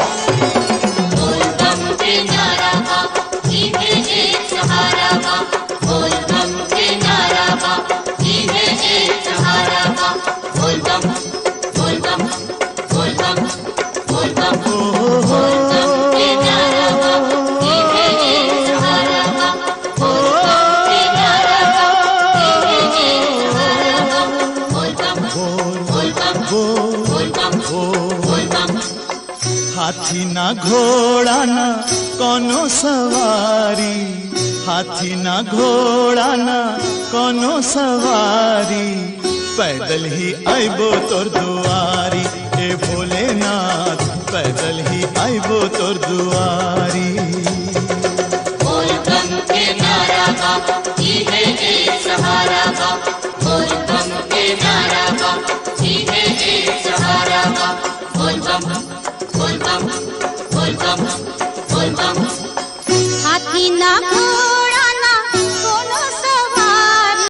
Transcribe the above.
बोल बम के नारा बा, इहे एक सहारा बा। बोल बम के नारा बा, इहे एक सहारा बा। बोल बम, बोल बम, बोल बम, बोल बम, बोल बम के नारा बा, इहे एक सहारा बा। बोल बम के नारा बा, इहे एक सहारा बा। बोल बम, बोल बम, बोल बम, बोल बम। हाथी ना घोड़ा ना कोनो सवारी, हाथी ना घोड़ा ना कोनो सवारी, पैदल ही आइबो तोर दुआरी। ए भोलेनाथ पैदल ही आइबो तोर दुआरी। बोल बम के नारा बा, इहे एक सहारा बा। बोल बम के नारा बा, इहे एक सहारा बा। बोल बम, बोल बम, बोल बम, बोल बम। हाथी ना